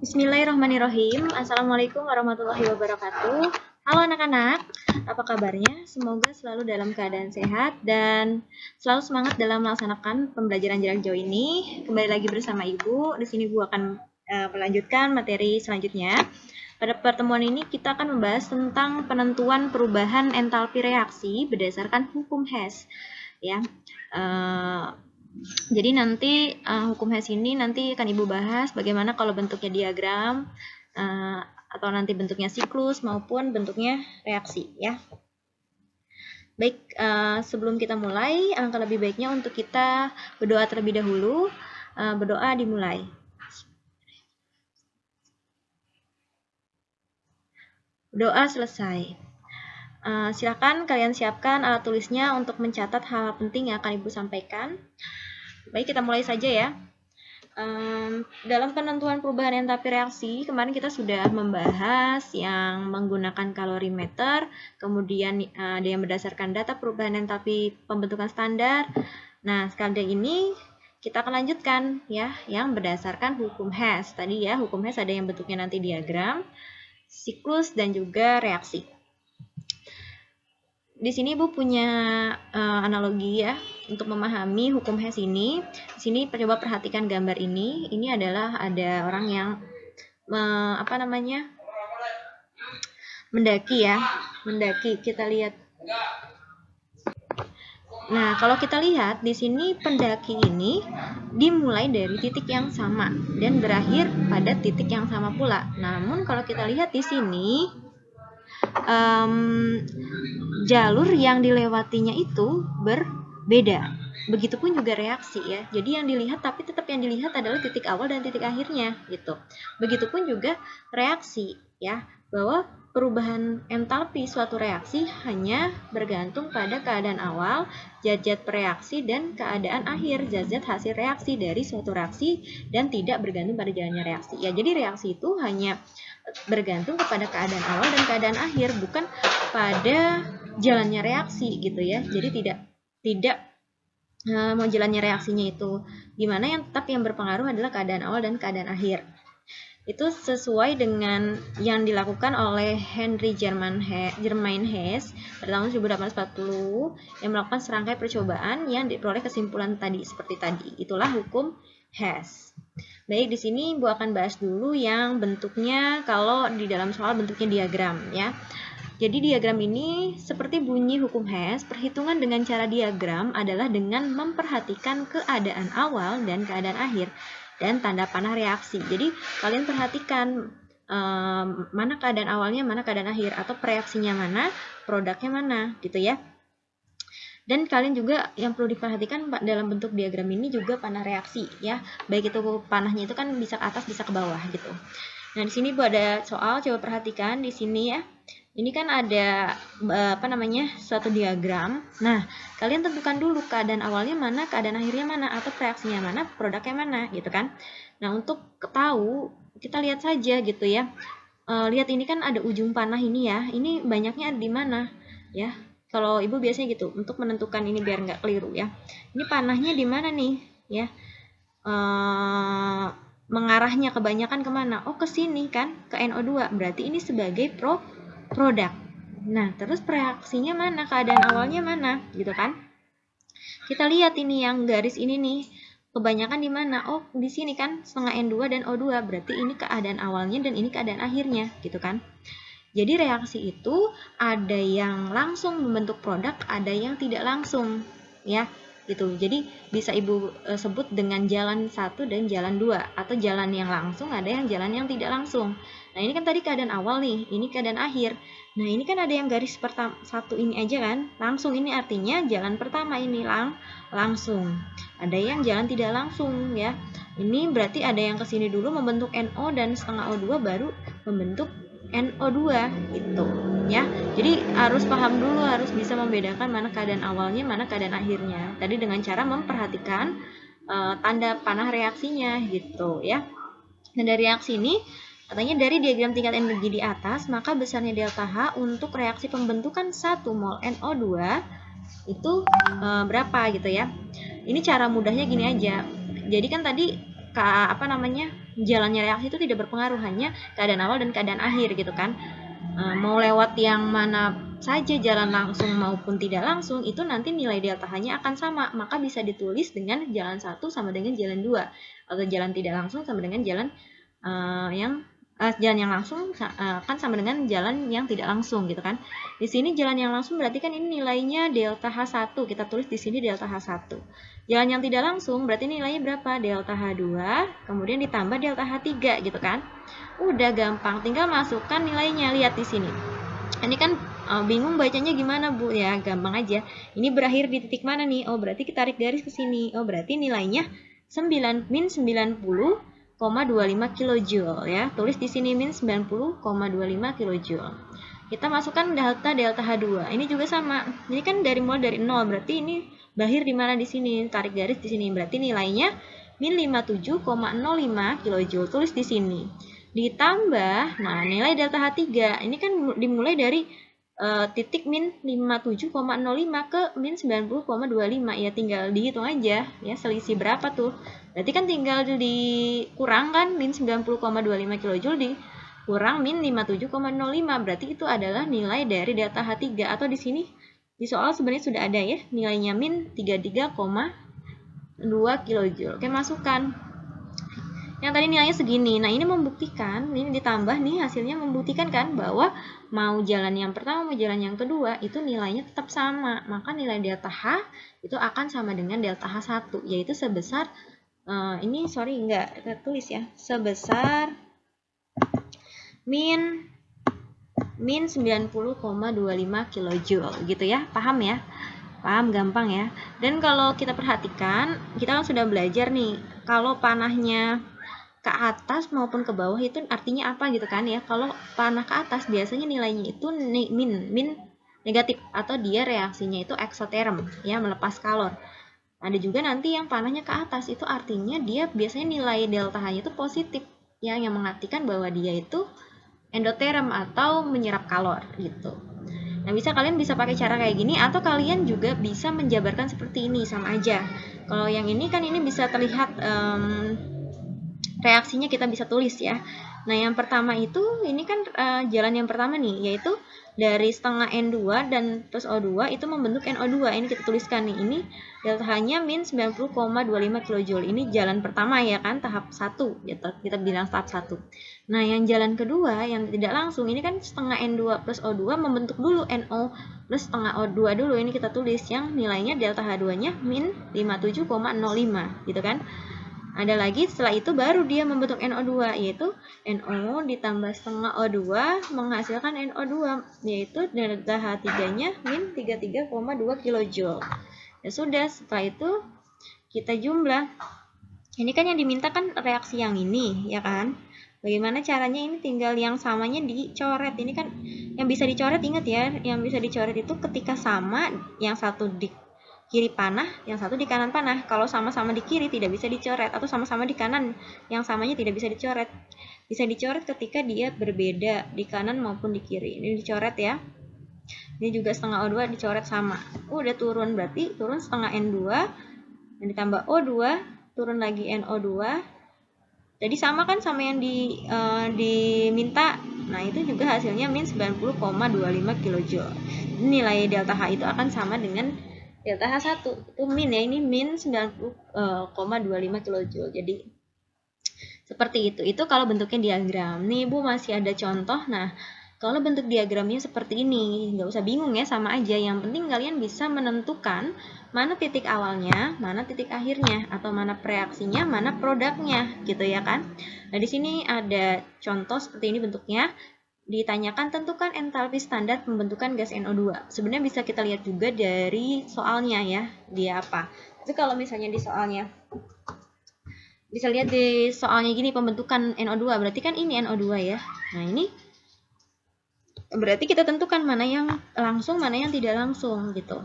Bismillahirrahmanirrahim. Assalamualaikum warahmatullahi wabarakatuh. Halo anak-anak, apa kabarnya? Semoga selalu dalam keadaan sehat dan selalu semangat dalam melaksanakan pembelajaran jarak jauh ini. Kembali lagi bersama Ibu. Di sini Ibu akan melanjutkan materi selanjutnya. Pada pertemuan ini kita akan membahas tentang penentuan perubahan entalpi reaksi berdasarkan hukum Hess. Ya. Jadi nanti hukum Hess ini nanti akan Ibu bahas bagaimana kalau bentuknya diagram atau nanti bentuknya siklus maupun bentuknya reaksi ya. Baik, sebelum kita mulai, alangkah lebih baiknya untuk kita berdoa terlebih dahulu. Berdoa dimulai. Doa selesai. Silakan kalian siapkan alat tulisnya untuk mencatat hal penting yang akan Ibu sampaikan. Baik, kita mulai saja ya. Dalam penentuan perubahan entalpi reaksi, kemarin kita sudah membahas yang menggunakan kalorimeter, kemudian ada yang berdasarkan data perubahan entalpi pembentukan standar. Nah, sekali ini kita akan lanjutkan ya, yang berdasarkan hukum Hess. Tadi ya, hukum Hess ada yang bentuknya nanti diagram, siklus, dan juga reaksi. Di sini Ibu punya analogi ya untuk memahami hukum Hess ini. Di sini coba perhatikan gambar ini. Ini adalah ada orang yang mendaki ya, mendaki. Kita lihat. Nah, kalau kita lihat di sini pendaki ini dimulai dari titik yang sama dan berakhir pada titik yang sama pula. Namun kalau kita lihat di sini jalur yang dilewatinya itu berbeda. Begitupun juga reaksi ya. Jadi yang dilihat tapi tetap yang dilihat adalah titik awal dan titik akhirnya gitu. Begitupun juga reaksi ya, bahwa perubahan entalpi suatu reaksi hanya bergantung pada keadaan awal, zat-zat reaksi, dan keadaan akhir, zat-zat hasil reaksi dari suatu reaksi, dan tidak bergantung pada jalannya reaksi. Ya, jadi reaksi itu hanya bergantung kepada keadaan awal dan keadaan akhir, bukan pada jalannya reaksi gitu ya. Jadi tidak mau jalannya reaksinya itu gimana, yang tetap yang berpengaruh adalah keadaan awal dan keadaan akhir. Itu sesuai dengan yang dilakukan oleh Henry Germain Hess pada tahun 1840 yang melakukan serangkai percobaan yang diperoleh kesimpulan tadi seperti tadi. Itulah hukum Hess. Baik, di sini Ibu akan bahas dulu yang bentuknya, kalau di dalam soal bentuknya diagram ya. Jadi diagram ini seperti bunyi hukum Hess, perhitungan dengan cara diagram adalah dengan memperhatikan keadaan awal dan keadaan akhir dan tanda panah reaksi. Jadi kalian perhatikan mana keadaan awalnya, mana keadaan akhir, atau reaksinya mana, produknya mana gitu ya. Dan kalian juga yang perlu diperhatikan dalam bentuk diagram ini juga panah reaksi ya. Baik itu panahnya itu kan bisa ke atas bisa ke bawah gitu. Nah, di sini Bu ada soal, coba perhatikan di sini ya. Ini kan ada suatu diagram. Nah, kalian tentukan dulu keadaan awalnya mana, keadaan akhirnya mana, atau reaksinya mana, produknya mana gitu kan. Nah, untuk tahu kita lihat saja gitu ya. Lihat ini kan ada ujung panah ini ya. Ini banyaknya di mana ya. Kalau Ibu biasanya gitu untuk menentukan ini biar nggak keliru ya. Ini panahnya di mana nih ya. Mengarahnya kebanyakan kemana? Oh, ke sini kan, ke NO2. Berarti ini sebagai produk. Nah, terus reaksinya mana? Keadaan awalnya mana? Gitu kan? Kita lihat ini yang garis ini nih. Kebanyakan di mana? Oh, di sini kan, setengah N2 dan O2. Berarti ini keadaan awalnya dan ini keadaan akhirnya, gitu kan? Jadi reaksi itu ada yang langsung membentuk produk, ada yang tidak langsung, ya. Gitu. Jadi bisa Ibu sebut dengan jalan 1 dan jalan 2, atau jalan yang langsung, ada yang jalan yang tidak langsung. Nah, ini kan tadi keadaan awal nih, ini keadaan akhir. Nah, ini kan ada yang garis pertama satu ini aja kan, langsung, ini artinya jalan pertama ini langsung. Ada yang jalan tidak langsung ya. Ini berarti ada yang kesini dulu membentuk NO dan setengah O2 baru membentuk NO2 gitu ya. Jadi harus paham dulu, harus bisa membedakan mana keadaan awalnya, mana keadaan akhirnya. Tadi dengan cara memperhatikan tanda panah reaksinya gitu ya. Nah, dari reaksi ini katanya dari diagram tingkat energi di atas, maka besarnya delta H untuk reaksi pembentukan 1 mol NO2 itu berapa gitu ya. Ini cara mudahnya gini aja. Jadi kan tadi jalannya reaksi itu tidak berpengaruh, hanya keadaan awal dan keadaan akhir gitu kan. Mau lewat yang mana saja, jalan langsung maupun tidak langsung, itu nanti nilai delta H-nya akan sama. Maka bisa ditulis dengan jalan 1 sama dengan jalan 2, atau jalan tidak langsung sama dengan jalan jalan yang langsung kan sama dengan jalan yang tidak langsung gitu kan. Di sini jalan yang langsung berarti kan ini nilainya delta H1, kita tulis di sini delta H1. Jalan yang tidak langsung berarti nilainya berapa? Delta H2 kemudian ditambah delta H3 gitu kan. Udah gampang, tinggal masukkan nilainya. Lihat di sini. Ini kan bingung bacanya gimana, Bu? Ya, gampang aja. Ini berakhir di titik mana nih? Oh, berarti kita tarik garis ke sini. Oh, berarti nilainya min 90,25 kJ ya. Tulis di sini min 90,25 kJ. Kita masukkan delta H2. Ini juga sama. Ini kan mulai dari 0, berarti ini berakhir di mana di sini? Tarik garis di sini. Berarti nilainya min 57,05 kJ. Tulis di sini. Ditambah, nah nilai delta H3. Ini kan dimulai dari titik min 57,05 ke min 90,25. Ya tinggal dihitung aja ya, selisih berapa tuh. Berarti kan tinggal dikurangkan min 90,25 kJ dikurang min 57,05. Berarti itu adalah nilai dari delta H3, atau di sini di soal sebenarnya sudah ada ya, nilainya min 33,2 kJ. Oke, masukkan. Yang tadi nilainya segini. Nah, ini membuktikan, ini ditambah nih hasilnya membuktikan kan bahwa mau jalan yang pertama mau jalan yang kedua itu nilainya tetap sama. Maka nilai delta H itu akan sama dengan delta H1, yaitu sebesar kita tulis ya, sebesar min 90,25 kJ gitu ya. Paham ya? Paham, gampang ya. Dan kalau kita perhatikan, kita kan sudah belajar nih, kalau panahnya ke atas maupun ke bawah itu artinya apa gitu kan ya. Kalau panah ke atas biasanya nilainya itu min negatif, atau dia reaksinya itu eksoterm ya, melepas kalor. Ada juga nanti yang panahnya ke atas, itu artinya dia biasanya nilai delta H-nya itu positif ya, yang mengartikan bahwa dia itu endoterm atau menyerap kalor gitu. Nah, kalian bisa pakai cara kayak gini, atau kalian juga bisa menjabarkan seperti ini, sama aja. Kalau yang ini kan ini bisa terlihat reaksinya kita bisa tulis ya. Nah, yang pertama itu ini kan jalan yang pertama nih, yaitu dari setengah N2 dan plus O2 itu membentuk NO2. Ini kita tuliskan nih, ini delta H-nya min 90,25 kJ. Ini jalan pertama ya kan, tahap 1 gitu. Kita bilang tahap 1. Nah, yang jalan kedua yang tidak langsung ini kan setengah N2 plus O2 membentuk dulu NO plus setengah O2 dulu. Ini kita tulis yang nilainya delta H2-nya min 57,05 gitu kan. Ada lagi setelah itu baru dia membentuk NO2, yaitu NO ditambah setengah O2 menghasilkan NO2, yaitu delta H3-nya min 33,2 kJ. Ya sudah, setelah itu kita jumlah. Ini kan yang diminta kan reaksi yang ini, ya kan? Bagaimana caranya? Ini tinggal yang samanya dicoret. Ini kan yang bisa dicoret, ingat ya, yang bisa dicoret itu ketika sama, yang satu di kiri panah, yang satu di kanan panah. Kalau sama-sama di kiri tidak bisa dicoret, atau sama-sama di kanan, yang samanya tidak bisa dicoret. Bisa dicoret ketika dia berbeda di kanan maupun di kiri. Ini dicoret ya. Ini juga setengah O2 dicoret sama. Udah turun, berarti turun setengah N2 dan ditambah O2, turun lagi NO2. Jadi sama kan sama yang diminta. Nah, itu juga hasilnya min 90,25 kJ. Nilai delta H itu akan sama dengan delta H1. Itu min ya, ini min 90,25 kJ. Jadi seperti itu. Itu kalau bentuknya diagram. Nih, Bu, masih ada contoh. Nah, kalau bentuk diagramnya seperti ini, nggak usah bingung ya, sama aja. Yang penting kalian bisa menentukan mana titik awalnya, mana titik akhirnya, atau mana reaksinya, mana produknya, gitu ya kan. Nah, di sini ada contoh seperti ini bentuknya. Ditanyakan tentukan entalpi standar pembentukan gas NO2. Sebenarnya bisa kita lihat juga dari soalnya ya, dia apa. Tapi kalau misalnya di soalnya, bisa lihat di soalnya gini, pembentukan NO2, berarti kan ini NO2 ya. Nah, ini berarti kita tentukan mana yang langsung, mana yang tidak langsung gitu.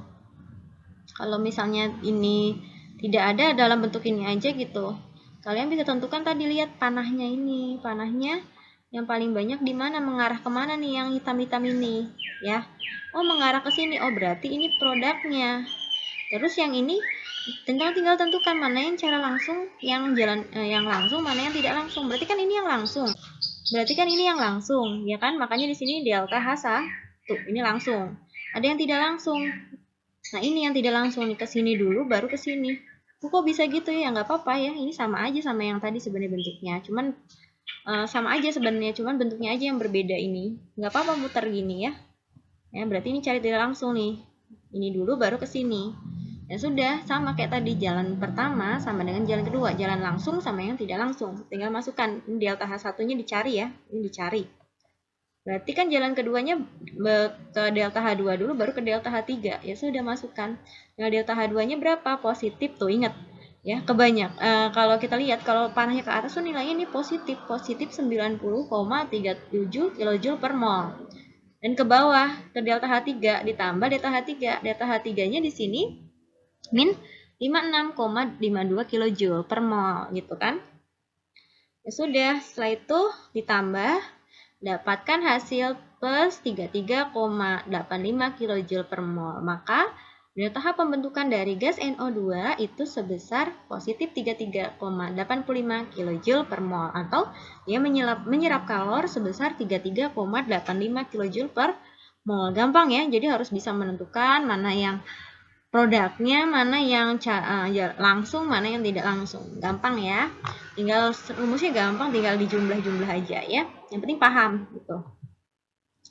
Kalau misalnya ini tidak ada dalam bentuk ini aja gitu, kalian bisa tentukan tadi, lihat panahnya ini, panahnya yang paling banyak di mana, mengarah kemana nih yang hitam-hitam ini ya. Oh, mengarah ke sini. Oh, berarti ini produknya. Terus yang ini tinggal tentukan mana yang cara langsung, yang langsung, mana yang tidak langsung. Berarti kan ini yang langsung. Ya kan? Makanya di sini delta H1. Ini langsung. Ada yang tidak langsung. Nah, ini yang tidak langsung nih, ke sini dulu baru ke sini. Kok bisa gitu ya? Nggak apa-apa ya. Ini sama aja sama yang tadi sebenarnya bentuknya. Cuman sama aja sebenarnya, cuman bentuknya aja yang berbeda ini. Nggak apa-apa muter gini ya. Ya, berarti ini cari tidak langsung nih. Ini dulu baru ke sini. Ya sudah, sama kayak tadi, jalan pertama sama dengan jalan kedua, jalan langsung sama yang tidak langsung. Tinggal masukkan, ini delta H1-nya dicari ya, ini dicari. Berarti kan jalan keduanya ke delta H2 dulu baru ke delta H3. Ya sudah, masukkan. Nah, delta H2-nya berapa? Positif tuh, ingat. Ya, kebanyak. Kalau kita lihat, kalau panahnya ke atas tuh nilainya ini positif 90,37 kJ per mol. Dan ke bawah, ke delta H3 ditambah delta H3. Delta H3-nya di sini min 56,52 kJ per mol gitu kan. Ya sudah, setelah itu ditambah, dapatkan hasil plus 33,85 kJ per mol. Maka delta H pembentukan dari gas NO2 itu sebesar positif 33,85 kJ per mol, atau dia menyerap kalor sebesar 33,85 kJ per mol. Gampang ya, jadi harus bisa menentukan mana yang produknya, mana yang langsung, mana yang tidak langsung. Gampang ya. Tinggal rumusnya gampang, tinggal dijumlah-jumlah aja ya. Yang penting paham gitu.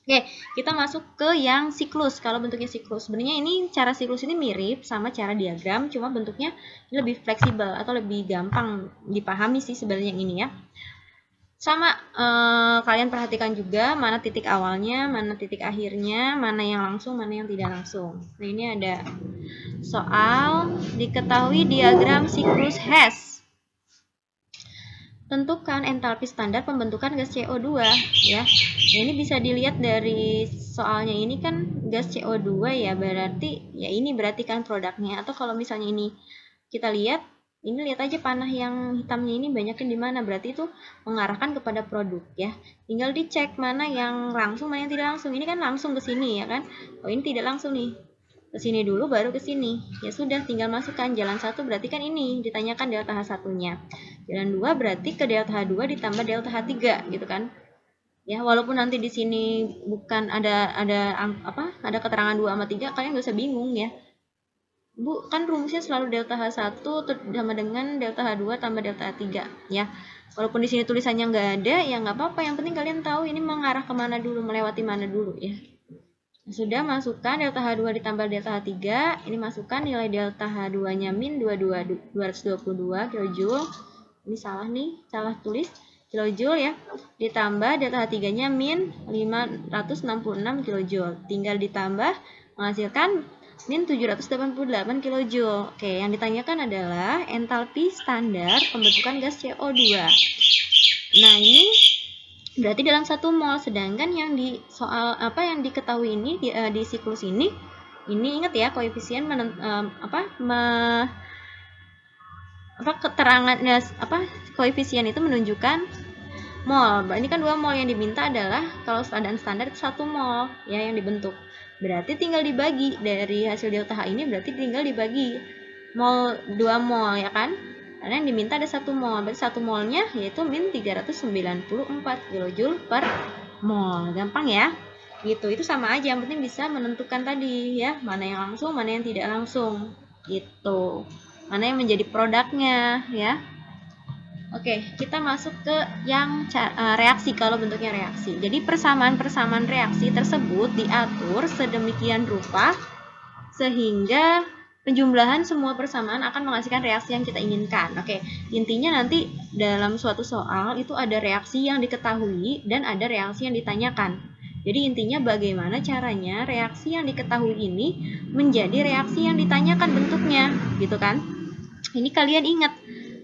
Oke, kita masuk ke yang siklus. Kalau bentuknya siklus, sebenarnya ini cara siklus ini mirip sama cara diagram, cuma bentuknya lebih fleksibel atau lebih gampang dipahami sih sebenarnya yang ini ya. Sama, kalian perhatikan juga mana titik awalnya, mana titik akhirnya, mana yang langsung, mana yang tidak langsung. Nah, ini ada soal diketahui diagram siklus Hess. Tentukan entalpi standar pembentukan gas CO2 ya. Nah, ini bisa dilihat dari soalnya, ini kan gas CO2 ya, berarti ya ini berarti kan produknya. Atau kalau misalnya ini kita lihat, ini lihat aja panah yang hitamnya ini banyaknya di mana, berarti itu mengarahkan kepada produk ya. Tinggal dicek mana yang langsung, mana yang tidak langsung. Ini kan langsung ke sini ya kan. Oh, ini tidak langsung nih. Ke sini dulu baru ke sini. Ya sudah, tinggal masukkan jalan 1, berarti kan ini ditanyakan delta H1-nya. Jalan 2 berarti ke delta H2 ditambah delta H3 gitu kan. Ya, walaupun nanti di sini bukan ada keterangan 2 sama 3, kalian gak usah bingung ya. Bu, kan rumusnya selalu delta H1 sama dengan delta H2 tambah delta H3 ya. Walaupun di sini tulisannya nggak ada, ya nggak apa-apa. Yang penting kalian tahu ini mengarah kemana dulu, melewati mana dulu ya. Sudah, masukkan delta H2 ditambah delta H3. Ini masukkan nilai delta H2-nya min 222 kJ. Ini salah nih, salah tulis kJ ya. Ditambah delta H3-nya min 566 kJ. Tinggal ditambah, menghasilkan min 788 kJ. Oke, yang ditanyakan adalah entalpi standar pembentukan gas CO2. Nah, ini berarti dalam 1 mol, sedangkan yang di soal yang diketahui ini di siklus ini ingat ya, koefisien keterangannya koefisien itu menunjukkan mol. Ini kan 2 mol, yang diminta adalah kalau keadaan standar itu 1 mol ya yang dibentuk. Berarti tinggal dibagi dari hasil delta H ini, berarti tinggal dibagi 2 mol ya kan. Karena yang diminta ada 1 mol, berarti 1 molnya yaitu min 394 kJ per mol. Gampang ya. Gitu, itu sama aja, yang penting bisa menentukan tadi ya, mana yang langsung, mana yang tidak langsung. Gitu. Mana yang menjadi produknya ya. Oke, kita masuk ke yang reaksi, kalau bentuknya reaksi. Jadi persamaan-persamaan reaksi tersebut diatur sedemikian rupa sehingga penjumlahan semua persamaan akan menghasilkan reaksi yang kita inginkan. Oke, intinya nanti dalam suatu soal itu ada reaksi yang diketahui dan ada reaksi yang ditanyakan. Jadi intinya bagaimana caranya reaksi yang diketahui ini menjadi reaksi yang ditanyakan bentuknya, gitu kan? Ini kalian ingat,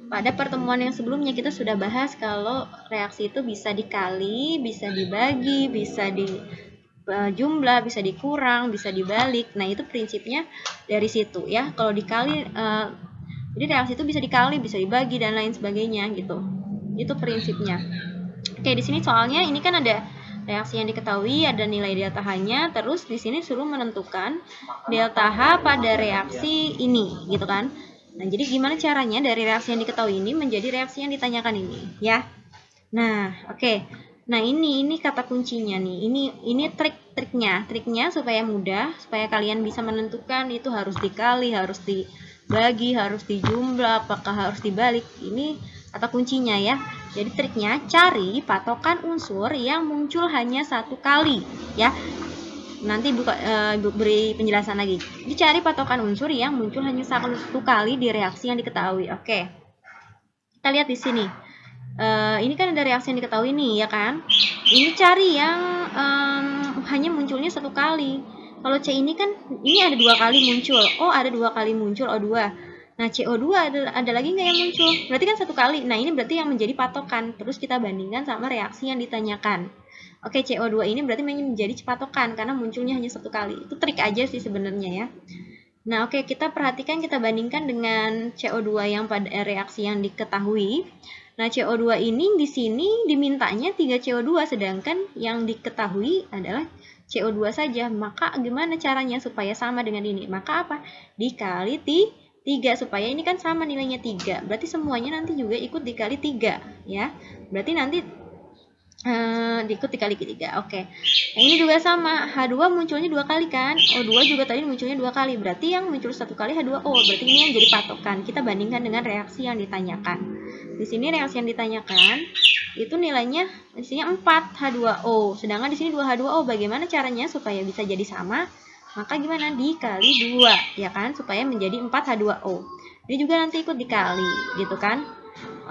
pada pertemuan yang sebelumnya kita sudah bahas kalau reaksi itu bisa dikali, bisa dibagi, bisa dijumlah, bisa dikurang, bisa dibalik. Nah, itu prinsipnya dari situ ya. Kalau dikali, jadi reaksi itu bisa dikali, bisa dibagi, dan lain sebagainya gitu. Itu prinsipnya. Oke, di sini soalnya ini kan ada reaksi yang diketahui, ada nilai delta H-nya, terus di sini suruh menentukan delta H pada reaksi ini, gitu kan. Nah, jadi gimana caranya dari reaksi yang diketahui ini menjadi reaksi yang ditanyakan ini, ya? Nah, oke. Nah, ini kata kuncinya nih. Ini trik-triknya. Triknya supaya mudah, supaya kalian bisa menentukan itu harus dikali, harus dibagi, harus dijumlah, apakah harus dibalik. Ini kata kuncinya ya. Jadi triknya cari patokan unsur yang muncul hanya satu kali, ya. Nanti beri penjelasan lagi. Dicari patokan unsur yang muncul hanya satu kali di reaksi yang diketahui. Oke. Kita lihat di sini. Ini kan ada reaksi yang diketahui nih, ya kan? Ini cari yang hanya munculnya satu kali. Kalau C ini kan, ini ada 2 kali muncul. O ada 2 kali muncul, O2. Nah, CO2 ada lagi nggak yang muncul? Berarti kan satu kali. Nah, ini berarti yang menjadi patokan. Terus kita bandingkan sama reaksi yang ditanyakan. Oke, CO2 ini berarti menjadi patokan karena munculnya hanya satu kali. Itu trik aja sih sebenarnya ya. Nah, oke, kita perhatikan, kita bandingkan dengan CO2 yang pada reaksi yang diketahui. Nah, CO2 ini di sini dimintanya 3 CO2, sedangkan yang diketahui adalah CO2 saja. Maka gimana caranya supaya sama dengan ini? Maka apa? Dikali 3, supaya ini kan sama nilainya 3. Berarti semuanya nanti juga ikut dikali 3, ya. Berarti nanti diikut dikali 3. Oke. Yang ini juga sama, H2 munculnya 2 kali kan, O2 juga tadi munculnya 2 kali, berarti yang muncul 1 kali H2O, berarti ini yang jadi patokan. Kita bandingkan dengan reaksi yang ditanyakan. Di sini reaksi yang ditanyakan itu nilainya di sini 4 H2O, sedangkan di sini 2 H2O. Bagaimana caranya supaya bisa jadi sama? Maka gimana? Dikali 2, ya kan, supaya menjadi 4 H2O. Ini juga nanti ikut dikali, gitu kan?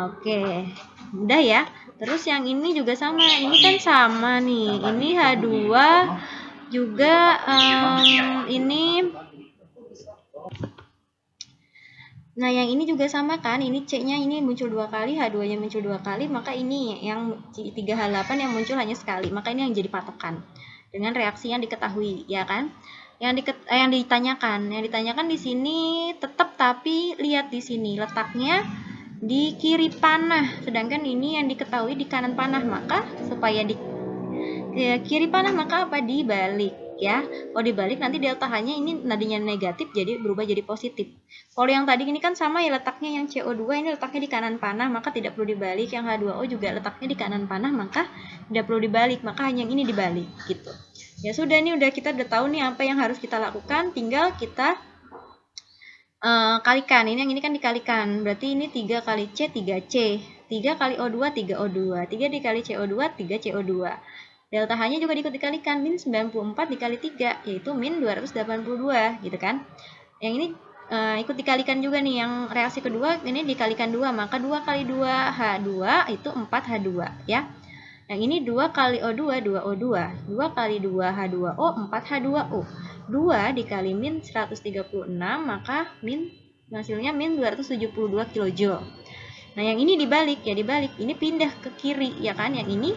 Oke, udah ya. Terus yang ini juga sama, ini kan sama nih, ini H2 juga ini. Nah, yang ini juga sama kan, ini C-nya ini muncul 2 kali, H2-nya muncul 2 kali, maka ini yang 3H8 yang muncul hanya sekali, maka ini yang jadi patokan dengan reaksi yang diketahui, ya kan? Yang ditanyakan di sini tetap, tapi lihat di sini letaknya di kiri panah, sedangkan ini yang diketahui di kanan panah. Maka supaya di kiri panah, maka apa? Dibalik, ya. Kalau dibalik nanti delta H-nya ini nadinya negatif jadi berubah jadi positif. Kalau yang tadi ini kan sama ya, letaknya yang CO2 ini letaknya di kanan panah, maka tidak perlu dibalik. Yang H2O juga letaknya di kanan panah, maka tidak perlu dibalik, maka hanya yang ini dibalik gitu. Ya sudah, nih kita udah tahu nih apa yang harus kita lakukan, tinggal kita kalikan. Ini yang ini kan dikalikan, berarti ini 3 kali C 3C, 3 kali O2 3O2, 3 dikali CO2 3CO2. Delta H-nya juga dikalikan, min 94 dikali 3, yaitu min 282, gitu kan. Yang ini ikut dikalikan juga nih, yang reaksi kedua ini dikalikan 2, maka 2 kali 2 H2 itu 4 H2, ya. Yang ini 2 kali O2 2O2, 2 kali 2 H2O 4 H2O. 2 dikali min 136, maka hasilnya min 272 kJ. Nah, yang ini dibalik, ya dibalik. Ini pindah ke kiri, ya kan? Yang ini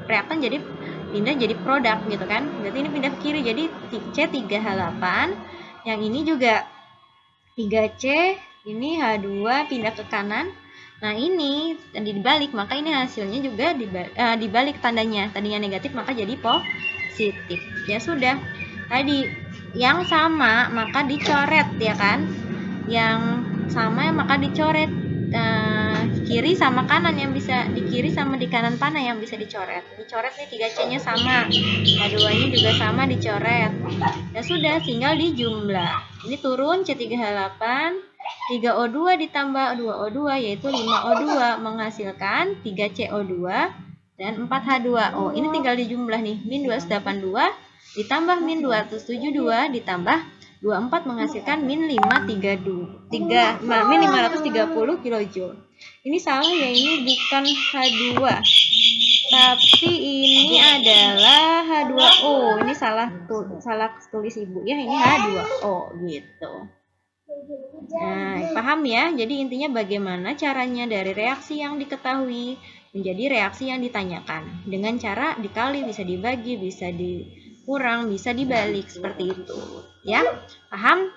reaktan pindah jadi produk, gitu kan? Berarti ini pindah ke kiri, jadi C3H8. Yang ini juga 3C, ini H2 pindah ke kanan. Nah, ini dibalik, maka ini hasilnya juga dibalik tandanya. Tadinya negatif, maka jadi positif. Ya sudah. Tadi yang sama maka dicoret, ya kan? Yang sama maka dicoret, kiri sama kanan yang bisa di kiri sama di kanan panah yang bisa dicoret. Dicoret nih, 3C-nya sama, H2-nya juga sama, dicoret. Ya sudah, tinggal dijumlah. Ini turun C3H8, 3O2 ditambah 2O2 yaitu 5O2 menghasilkan 3CO2 dan 4H2O. Ini tinggal dijumlah nih, min 282 ditambah min 272 ditambah 24 menghasilkan min 530 kJ. Ini salah ya, ini bukan H2, tapi ini adalah H2O. Ini salah tulis ibu ya, ini H2O gitu. Nah, paham ya? Jadi intinya bagaimana caranya dari reaksi yang diketahui menjadi reaksi yang ditanyakan. Dengan cara dikali, bisa dibagi, bisa dikurang, bisa dibalik, seperti itu. Ya, paham?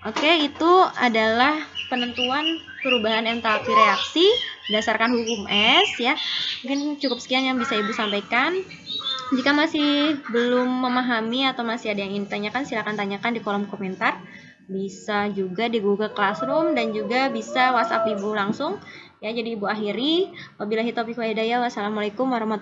Oke, itu adalah penentuan perubahan entalpi reaksi berdasarkan hukum S, ya. Mungkin cukup sekian yang bisa Ibu sampaikan. Jika masih belum memahami atau masih ada yang ingin ditanyakan, silakan tanyakan di kolom komentar. bisa juga di Google Classroom, dan juga bisa WhatsApp Ibu langsung. Ya, jadi Ibu akhiri. Wabillahi taufiq wa hidayah. Wassalamualaikum warahmatullahi wabarakatuh.